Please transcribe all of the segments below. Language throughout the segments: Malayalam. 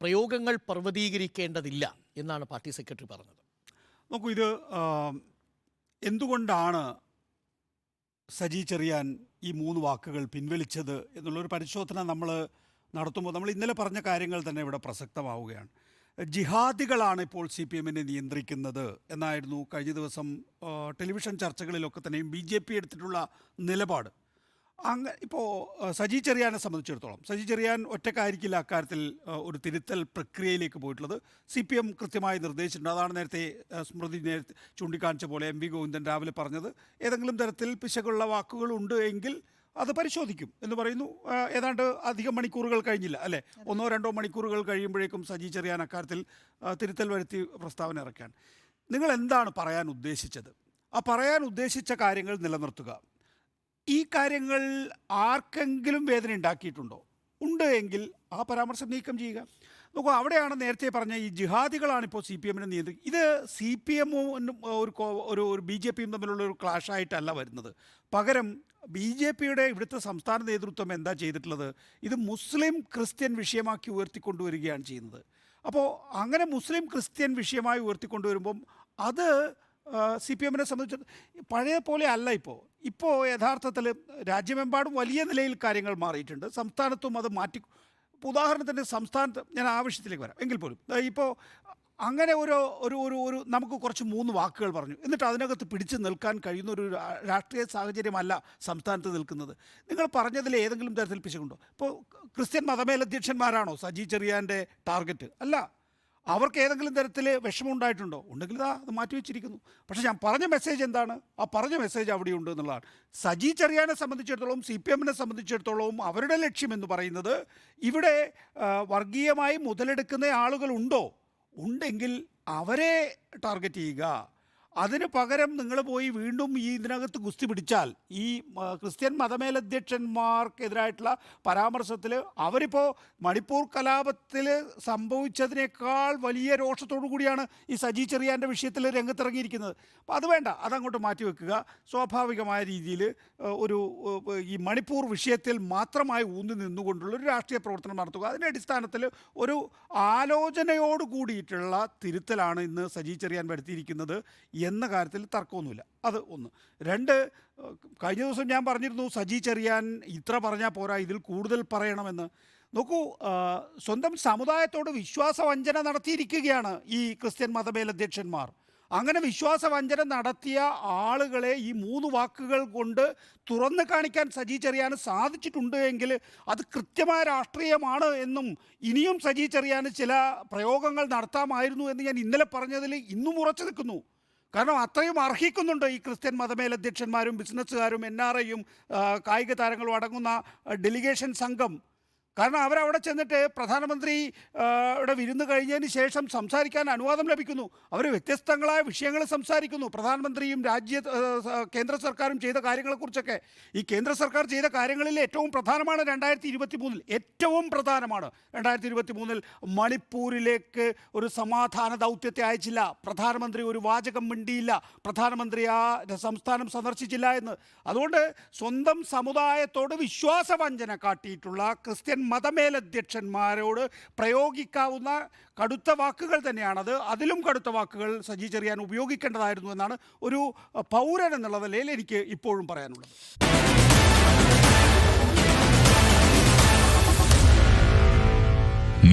പ്രയോഗങ്ങൾ പർവ്വതീകരിക്കേണ്ടതില്ല എന്നാണ് പാർട്ടി സെക്രട്ടറി പറഞ്ഞത്. നോക്കൂ, ഇത് എന്തുകൊണ്ടാണ് സജി ചെറിയാൻ ഈ 3 വാക്കുകൾ പിൻവലിച്ചത് എന്നുള്ളൊരു പരിശോധന നമ്മൾ നടത്തുമ്പോൾ നമ്മൾ ഇന്നലെ പറഞ്ഞ കാര്യങ്ങൾ തന്നെ ഇവിടെ പ്രസക്തമാവുകയാണ്. ജിഹാദികളാണ് ഇപ്പോൾ CPM നിയന്ത്രിക്കുന്നത് എന്നായിരുന്നു കഴിഞ്ഞ ദിവസം ടെലിവിഷൻ ചർച്ചകളിലൊക്കെ തന്നെയും BJP എടുത്തിട്ടുള്ള നിലപാട്. ഇപ്പോൾ സജി ചെറിയാനെ സംബന്ധിച്ചിടത്തോളം സജി ചെറിയാൻ ഒറ്റക്കായിരിക്കില്ല അക്കാര്യത്തിൽ ഒരു തിരുത്തൽ പ്രക്രിയയിലേക്ക് പോയിട്ടുള്ളത്. CPM കൃത്യമായി നിർദ്ദേശിച്ചിട്ടുണ്ട്. അതാണ് നേരത്തെ സ്മൃതി നേരത്തെ ചൂണ്ടിക്കാണിച്ച പോലെ MV ഗോവിന്ദൻ രാവിലെ പറഞ്ഞത്. ഏതെങ്കിലും തരത്തിൽ പിശകുള്ള വാക്കുകളുണ്ട് എങ്കിൽ അത് പരിശോധിക്കും എന്ന് പറയുന്നു. ഏതാണ്ട് അധികം മണിക്കൂറുകൾ കഴിഞ്ഞില്ല അല്ലേ, 1-2 മണിക്കൂറുകൾ കഴിയുമ്പോഴേക്കും സജി ചെറിയാൻ അക്കാര്യത്തിൽ തിരുത്തൽ വരുത്തി പ്രസ്താവന ഇറക്കുകയാണ്. നിങ്ങൾ എന്താണ് പറയാൻ ഉദ്ദേശിച്ചത്? ആ പറയാൻ ഉദ്ദേശിച്ച കാര്യങ്ങൾ നിലനിർത്തുക. ഈ കാര്യങ്ങൾ ആർക്കെങ്കിലും വേദന ഉണ്ടാക്കിയിട്ടുണ്ടോ? ഉണ്ട് എങ്കിൽ ആ പരാമർശം നീക്കം ചെയ്യുക. നോക്കൂ, അവിടെയാണ് നേരത്തെ പറഞ്ഞ ഈ ജിഹാദികളാണ് ഇപ്പോൾ CPM നിയന്ത്രിക്കുന്നത്. ഇത് CPM ഒരു BJPയും തമ്മിലുള്ള ഒരു ക്ലാഷായിട്ടല്ല വരുന്നത്. പകരം BJPയുടെ ഇവിടുത്തെ സംസ്ഥാന നേതൃത്വം എന്താ ചെയ്തിട്ടുള്ളത്? ഇത് മുസ്ലിം ക്രിസ്ത്യൻ വിഷയമാക്കി ഉയർത്തിക്കൊണ്ടുവരികയാണ് ചെയ്യുന്നത്. അപ്പോൾ അങ്ങനെ മുസ്ലിം ക്രിസ്ത്യൻ വിഷയമായി ഉയർത്തിക്കൊണ്ടുവരുമ്പം അത് CPM സംബന്ധിച്ച് പഴയ പോലെ അല്ല. ഇപ്പോൾ യഥാർത്ഥത്തിൽ രാജ്യമെമ്പാടും വലിയ നിലയിൽ കാര്യങ്ങൾ മാറിയിട്ടുണ്ട്. സംസ്ഥാനത്തും അത് മാറ്റി. ഉദാഹരണത്തിന് സംസ്ഥാനത്ത് ഞാൻ ആവശ്യത്തിലേക്ക് വരാം എങ്കിൽ പോലും ഇപ്പോൾ അങ്ങനെ ഒരു നമുക്ക് കുറച്ച് 3 വാക്കുകൾ പറഞ്ഞു, എന്നിട്ട് അതിനകത്ത് പിടിച്ചു നിൽക്കാൻ കഴിയുന്ന ഒരു രാഷ്ട്രീയ സാഹചര്യമല്ല സംസ്ഥാനത്ത് നിൽക്കുന്നത്. നിങ്ങൾ പറഞ്ഞതിൽ ഏതെങ്കിലും തരത്തിൽ പിശകുണ്ടോ? ഇപ്പോൾ ക്രിസ്ത്യൻ മതമേലധ്യക്ഷന്മാരാണോ സജി ചെറിയാൻ്റെ ടാർഗറ്റ്? അല്ല. അവർക്ക് ഏതെങ്കിലും തരത്തിൽ വിഷമമുണ്ടായിട്ടുണ്ടോ? ഉണ്ടെങ്കിൽ അത് മാറ്റിവെച്ചിരിക്കുന്നു. പക്ഷേ ഞാൻ പറഞ്ഞ മെസ്സേജ് എന്താണ്? ആ പറഞ്ഞ മെസ്സേജ് അവിടെയുണ്ട് എന്നുള്ളതാണ്. സജി ചെറിയാനെ സംബന്ധിച്ചിടത്തോളം CPM സംബന്ധിച്ചിടത്തോളം അവരുടെ ലക്ഷ്യം എന്ന് പറയുന്നത് ഇവിടെ വർഗീയമായി മുതലെടുക്കുന്ന ആളുകളുണ്ടോ? ഉണ്ടെങ്കിൽ അവരെ ടാർഗറ്റ് ചെയ്യുക. അതിന് പകരം നിങ്ങൾ പോയി വീണ്ടും ഇതിനകത്ത് ഗുസ്തി പിടിച്ചാൽ ഈ ക്രിസ്ത്യൻ മതമേലധ്യക്ഷന്മാർക്കെതിരായിട്ടുള്ള പരാമർശത്തിൽ അവരിപ്പോൾ മണിപ്പൂർ കലാപത്തിൽ സംഭവിച്ചതിനേക്കാൾ വലിയ രോഷത്തോടു കൂടിയാണ് ഈ സജി ചെറിയാൻ്റെ വിഷയത്തിൽ രംഗത്തിറങ്ങിയിരിക്കുന്നത്. അപ്പോൾ അത് വേണ്ട, അതങ്ങോട്ട് മാറ്റിവെക്കുക. സ്വാഭാവികമായ രീതിയിൽ ഈ മണിപ്പൂർ വിഷയത്തിൽ മാത്രമായി ഊന്നി നിന്നുകൊണ്ടുള്ളൊരു രാഷ്ട്രീയ പ്രവർത്തനം നടത്തുക. അതിൻ്റെ അടിസ്ഥാനത്തിൽ ഒരു ആലോചനയോട് കൂടിയിട്ടുള്ള തിരുത്തലാണ് ഇന്ന് സജി ചെറിയാൻ വരുത്തിയിരിക്കുന്നത് എന്ന കാര്യത്തിൽ തർക്കമൊന്നുമില്ല. അത് 1. 2, കഴിഞ്ഞ ദിവസം ഞാൻ പറഞ്ഞിരുന്നു സജി ചെറിയാൻ ഇത്ര പറഞ്ഞാൽ പോരാ, ഇതിൽ കൂടുതൽ പറയണമെന്ന്. നോക്കൂ, സ്വന്തം സമുദായത്തോട് വിശ്വാസവഞ്ചന നടത്തിയിരിക്കുകയാണ് ഈ ക്രിസ്ത്യൻ മതമേലധ്യക്ഷന്മാർ. അങ്ങനെ വിശ്വാസവഞ്ചന നടത്തിയ ആളുകളെ ഈ 3 വാക്കുകൾ കൊണ്ട് തുറന്ന് കാണിക്കാൻ സജി ചെറിയാന് സാധിച്ചിട്ടുണ്ട് എങ്കിൽ അത് കൃത്യമായ രാഷ്ട്രീയമാണ് എന്നും ഇനിയും സജി ചെറിയാന് ചില പ്രയോഗങ്ങൾ നടത്താമായിരുന്നു എന്ന് ഞാൻ ഇന്നലെ പറഞ്ഞതിൽ ഇന്നും ഉറച്ചു നിൽക്കുന്നു. കാരണം അത്രയും അർഹിക്കുന്നുണ്ട് ഈ ക്രിസ്ത്യൻ മതമേലധ്യക്ഷന്മാരും ബിസിനസ്സുകാരും NRIയും കായിക താരങ്ങളും അടങ്ങുന്ന ഡെലിഗേഷൻ സംഘം. കാരണം അവരവിടെ ചെന്നിട്ട് പ്രധാനമന്ത്രിയുടെ വിരുന്ന് കഴിഞ്ഞതിന് ശേഷം സംസാരിക്കാൻ അനുവാദം ലഭിക്കുന്നു. അവർ വ്യത്യസ്തങ്ങളായ വിഷയങ്ങൾ സംസാരിക്കുന്നു. പ്രധാനമന്ത്രിയും കേന്ദ്ര സർക്കാരും ചെയ്ത കാര്യങ്ങളെക്കുറിച്ചൊക്കെ. ഈ കേന്ദ്ര സർക്കാർ ചെയ്ത കാര്യങ്ങളിൽ ഏറ്റവും പ്രധാനമാണ് 2023 ഏറ്റവും പ്രധാനമാണ് 2023 മണിപ്പൂരിലേക്ക് ഒരു സമാധാന ദൗത്യത്തെ അയച്ചില്ല. പ്രധാനമന്ത്രി ഒരു വാചകം മിണ്ടിയില്ല. പ്രധാനമന്ത്രി ആ സംസ്ഥാനം സന്ദർശിച്ചില്ല എന്ന്. അതുകൊണ്ട് സ്വന്തം സമുദായത്തോട് വിശ്വാസവഞ്ചന കാട്ടിയിട്ടുള്ള ക്രിസ്ത്യൻ മതമേലധ്യക്ഷന്മാരോട് പ്രയോഗിക്കാവുന്ന കടുത്ത വാക്കുകൾ തന്നെയാണത്. അതിലും കടുത്ത വാക്കുകൾ സജി ചെറിയാൻ ഉപയോഗിക്കേണ്ടതായിരുന്നു എന്നാണ് ഒരു പൗരൻ എന്നുള്ള നിലയിൽ എനിക്ക് ഇപ്പോഴും പറയാനുള്ളത്.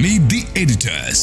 Meet the editors.